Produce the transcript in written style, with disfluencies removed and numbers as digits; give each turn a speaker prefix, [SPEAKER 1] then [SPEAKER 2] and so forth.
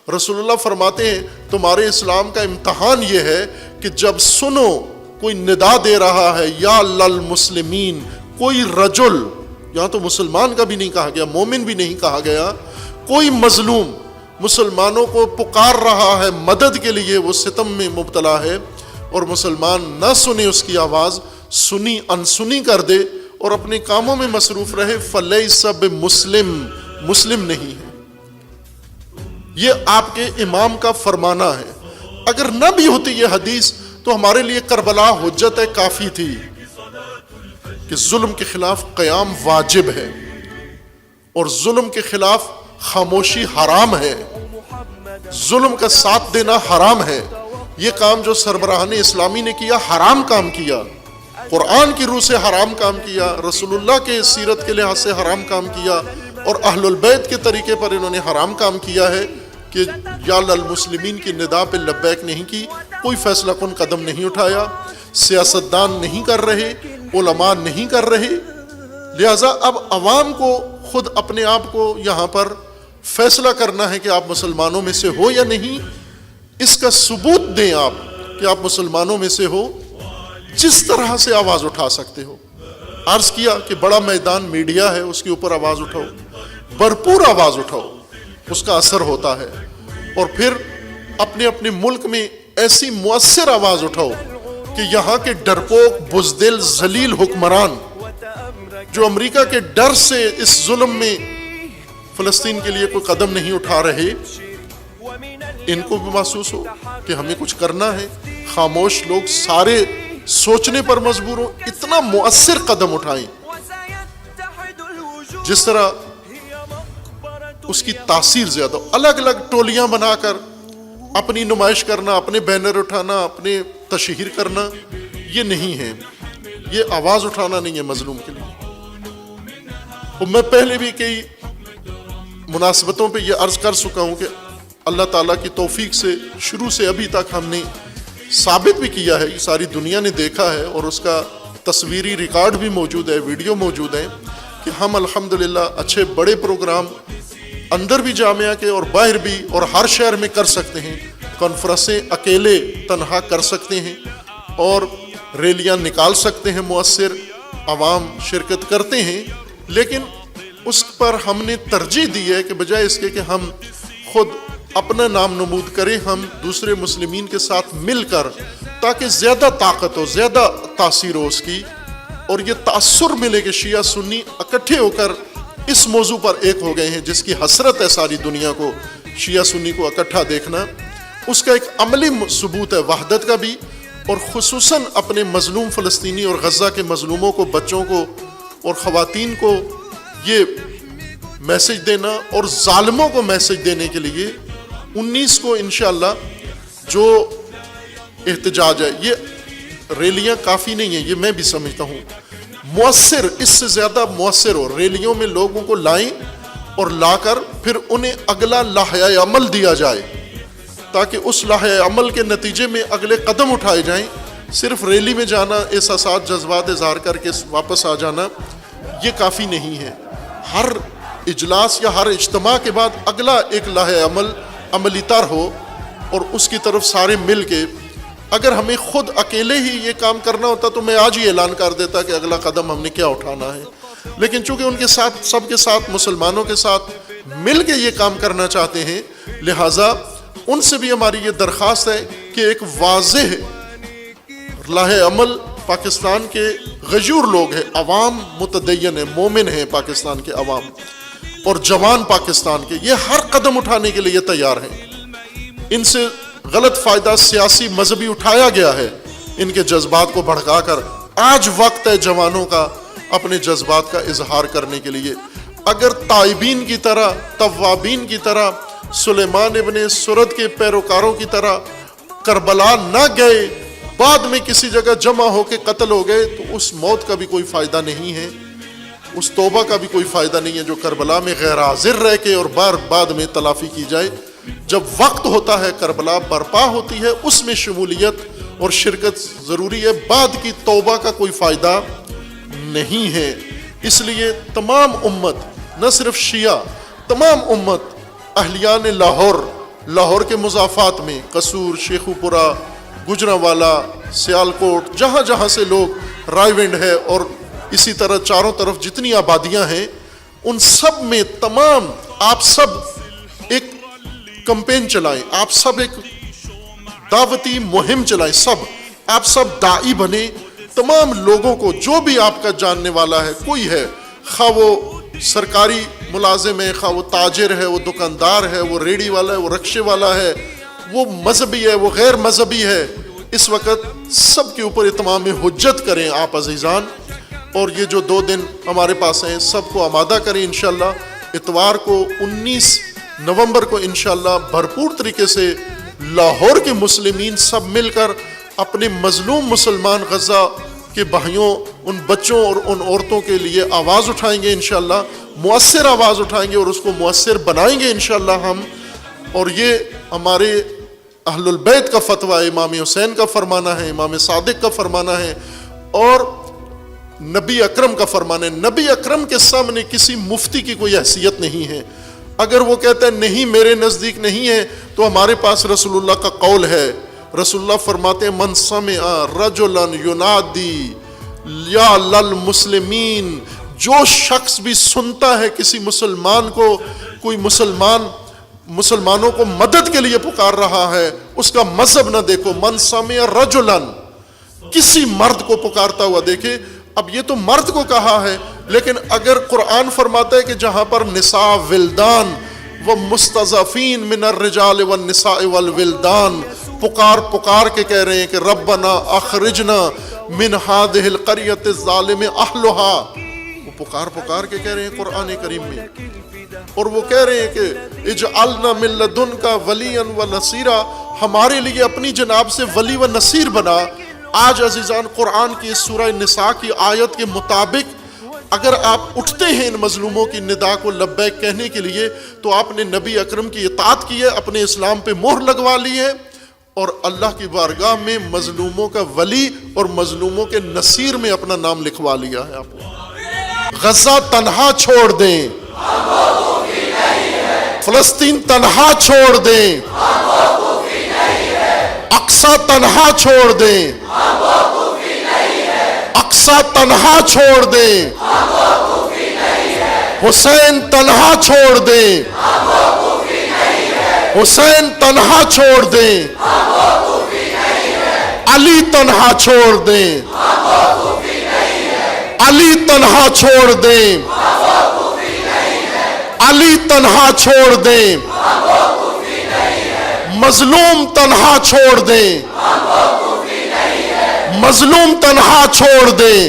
[SPEAKER 1] رسول اللہ فرماتے ہیں تمہارے اسلام کا امتحان یہ ہے کہ جب سنو کوئی ندا دے رہا ہے یا للمسلمین، کوئی رجل، یہاں تو مسلمان کا بھی نہیں کہا گیا، مومن بھی نہیں کہا گیا، کوئی مظلوم مسلمانوں کو پکار رہا ہے مدد کے لیے، وہ ستم میں مبتلا ہے اور مسلمان نہ سنے اس کی آواز، سنی انسنی کر دے اور اپنے کاموں میں مصروف رہے، فلیس بمسلم، مسلم نہیں ہے۔ یہ آپ کے امام کا فرمانا ہے۔ اگر نہ بھی ہوتی یہ حدیث تو ہمارے لیے کربلا حجت کافی تھی کہ ظلم کے خلاف قیام واجب ہے اور ظلم کے خلاف خاموشی حرام ہے، ظلم کا ساتھ دینا حرام ہے۔ یہ کام جو سربراہان اسلامی نے کیا حرام کام کیا، قرآن کی روح سے حرام کام کیا، رسول اللہ کے سیرت کے لحاظ سے حرام کام کیا، اور اہل البیت کے طریقے پر انہوں نے حرام کام کیا ہے کہ یا للمسلمین کی ندا پہ لبیک نہیں کی، کوئی فیصلہ کن قدم نہیں اٹھایا، سیاستدان نہیں کر رہے، علماء نہیں کر رہے، لہٰذا اب عوام کو خود اپنے آپ کو یہاں پر فیصلہ کرنا ہے کہ آپ مسلمانوں میں سے ہو یا نہیں۔ اس کا ثبوت دیں آپ کہ آپ مسلمانوں میں سے ہو، جس طرح سے آواز اٹھا سکتے ہو۔ عرض کیا کہ بڑا میدان میڈیا ہے، اس کے اوپر آواز اٹھاؤ، بھرپور آواز اٹھاؤ، اس کا اثر ہوتا ہے۔ اور پھر اپنے اپنے ملک میں ایسی مؤثر آواز اٹھاؤ کہ یہاں کے ڈرپوک بزدل ذلیل حکمران جو امریکہ کے ڈر سے اس ظلم میں فلسطین کے لیے کوئی قدم نہیں اٹھا رہے، ان کو بھی محسوس ہو کہ ہمیں کچھ کرنا ہے۔ خاموش لوگ سارے سوچنے پر مجبور ہوں، اتنا مؤثر قدم اٹھائیں جس طرح اس کی تاثیر زیادہ ہو۔ الگ الگ ٹولیاں بنا کر اپنی نمائش کرنا، اپنے بینر اٹھانا، اپنے تشہیر کرنا، یہ نہیں ہے، یہ آواز اٹھانا نہیں ہے مظلوم کے لیے۔ اور میں پہلے بھی کئی مناسبتوں پہ یہ عرض کر چکا ہوں کہ اللہ تعالیٰ کی توفیق سے شروع سے ابھی تک ہم نے ثابت بھی کیا ہے، ساری دنیا نے دیکھا ہے اور اس کا تصویری ریکارڈ بھی موجود ہے، ویڈیو موجود ہے کہ ہم الحمدللہ اچھے بڑے پروگرام اندر بھی جامعہ کے اور باہر بھی اور ہر شہر میں کر سکتے ہیں، کانفرنسیں اکیلے تنہا کر سکتے ہیں اور ریلیاں نکال سکتے ہیں، مؤثر عوام شرکت کرتے ہیں، لیکن اس پر ہم نے ترجیح دی ہے کہ بجائے اس کے کہ ہم خود اپنا نام نمود کریں، ہم دوسرے مسلمین کے ساتھ مل کر، تاکہ زیادہ طاقت ہو، زیادہ تاثیر ہو اس کی، اور یہ تاثر ملے کہ شیعہ سنی اکٹھے ہو کر اس موضوع پر ایک ہو گئے ہیں جس کی حسرت ہے ساری دنیا کو، شیعہ سنی کو اکٹھا دیکھنا۔ اس کا ایک عملی ثبوت ہے وحدت کا بھی، اور خصوصاً اپنے مظلوم فلسطینی اور غزہ کے مظلوموں کو، بچوں کو اور خواتین کو یہ میسج دینا، اور ظالموں کو میسج دینے کے لیے 19 کو انشاءاللہ جو احتجاج ہے، یہ ریلیاں کافی نہیں ہیں، یہ میں بھی سمجھتا ہوں، مؤثر، اس سے زیادہ مؤثر ہو، ریلیوں میں لوگوں کو لائیں اور لا کر پھر انہیں اگلا لائحہ عمل دیا جائے، تاکہ اس لائحہ عمل کے نتیجے میں اگلے قدم اٹھائے جائیں۔ صرف ریلی میں جانا، احساسات جذبات اظہار کر کے واپس آ جانا، یہ کافی نہیں ہے۔ ہر اجلاس یا ہر اجتماع کے بعد اگلا ایک لائحہ عمل عملی طور ہو اور اس کی طرف سارے مل کے۔ اگر ہمیں خود اکیلے ہی یہ کام کرنا ہوتا تو میں آج ہی اعلان کر دیتا کہ اگلا قدم ہم نے کیا اٹھانا ہے، لیکن چونکہ ان کے ساتھ، سب کے ساتھ، مسلمانوں کے ساتھ مل کے یہ کام کرنا چاہتے ہیں، لہٰذا ان سے بھی ہماری یہ درخواست ہے کہ ایک واضح لائحہ عمل، پاکستان کے غیور لوگ ہیں، عوام متدین ہیں، مومن ہیں پاکستان کے عوام اور جوان پاکستان کے، یہ ہر قدم اٹھانے کے لیے تیار ہیں۔ ان سے غلط فائدہ سیاسی مذہبی اٹھایا گیا ہے، ان کے جذبات کو بھڑکا کر۔ آج وقت ہے جوانوں کا اپنے جذبات کا اظہار کرنے کے لیے۔ اگر تائبین کی طرح، توابین کی طرح، سلیمان ابن سرد کے پیروکاروں کی طرح کربلا نہ گئے، بعد میں کسی جگہ جمع ہو کے قتل ہو گئے، تو اس موت کا بھی کوئی فائدہ نہیں ہے، اس توبہ کا بھی کوئی فائدہ نہیں ہے جو کربلا میں غیر حاضر رہ کے اور بعد میں تلافی کی جائے۔ جب وقت ہوتا ہے، کربلا برپا ہوتی ہے، اس میں شمولیت اور شرکت ضروری ہے، بعد کی توبہ کا کوئی فائدہ نہیں ہے۔ اس لیے تمام امت، نہ صرف شیعہ، تمام امت، اہلیان لاہور، لاہور کے مضافات میں قصور، شیخوپورہ، گجرانوالا، سیالکوٹ، جہاں جہاں سے لوگ، رائے ونڈ ہے، اور اسی طرح چاروں طرف جتنی آبادیاں ہیں، ان سب میں تمام آپ سب ایک کمپین چلائیں، آپ سب ایک دعوتی مہم چلائیں، آپ سب داعی بنے، تمام لوگوں کو، جو بھی آپ کا جاننے والا ہے، کوئی ہے، خواہ وہ سرکاری ملازم ہے، خواہ وہ تاجر ہے، وہ دکاندار ہے، وہ ریڑھی والا ہے، وہ رکشے والا ہے، وہ مذہبی ہے، وہ غیر مذہبی ہے، اس وقت سب کے اوپر اتمام حجت کریں آپ عزیزان، اور یہ جو 2 دن ہمارے پاس ہیں سب کو آمادہ کریں انشاءاللہ۔ اتوار کو 19 نومبر کو انشاءاللہ بھرپور طریقے سے لاہور کے مسلمین سب مل کر اپنے مظلوم مسلمان غزہ کے بھائیوں، ان بچوں اور ان عورتوں کے لیے آواز اٹھائیں گے انشاءاللہ، مؤثر آواز اٹھائیں گے اور اس کو مؤثر بنائیں گے انشاءاللہ ہم۔ اور یہ ہمارے اہل البیت کا فتویٰ ہے، امام حسین کا فرمانا ہے، امام صادق کا فرمانا ہے، اور نبی اکرم کا فرمانا ہے۔ نبی اکرم کے سامنے کسی مفتی کی کوئی حیثیت نہیں ہے۔ اگر وہ کہتا ہے نہیں میرے نزدیک نہیں ہے، تو ہمارے پاس رسول اللہ کا قول ہے۔ رسول اللہ فرماتے ہیں من سمع رجلا ینادی یا للمسلمین، جو شخص بھی سنتا ہے کسی مسلمان کو، کوئی مسلمانوں کو مدد کے لیے پکار رہا ہے، اس کا مذہب نہ دیکھو، من سمع رجلا، کسی مرد کو پکارتا ہوا دیکھے۔ اب یہ تو مرد کو کہا ہے، لیکن اگر قرآن فرماتا ہے کہ جہاں پر نساء، ولدان و مستضعفین من الرجال والنساء والولدان پکار کے کہہ رہے ہیں کہ ربنا اخرجنا من هذه القرية الظالم اهلها، وہ پکار کے کہہ رہے ہیں قرآن کریم میں، اور وہ کہہ رہے ہیں کہ اجعلنا من لدنک ولیا ونصیرا، ہمارے لیے اپنی جناب سے ولی و نصیر بنا۔ آج عزیزان قرآن کی اس سورہ نساء کی آیت کے مطابق اگر آپ اٹھتے ہیں ان مظلوموں کی ندا کو لبیک کہنے کے لیے، تو آپ نے نبی اکرم کی اطاعت کی ہے، اپنے اسلام پہ مہر لگوا لی ہے، اور اللہ کی بارگاہ میں مظلوموں کا ولی اور مظلوموں کے نصیر میں اپنا نام لکھوا لیا ہے۔ آپ نے غزہ تنہا چھوڑ دیں، فلسطین تنہا چھوڑ دیں، اقصی تنہا چھوڑ دیں، اقصی تنہا چھوڑ دیں، حسین تنہا چھوڑ دیں، حسین تنہا چھوڑ دیں، علی تنہا چھوڑ دیں، علی تنہا چھوڑ دیں، علی تنہا چھوڑ دیں، مظلوم تنہا چھوڑ دیں، مظلوم تنہا چھوڑ دیں۔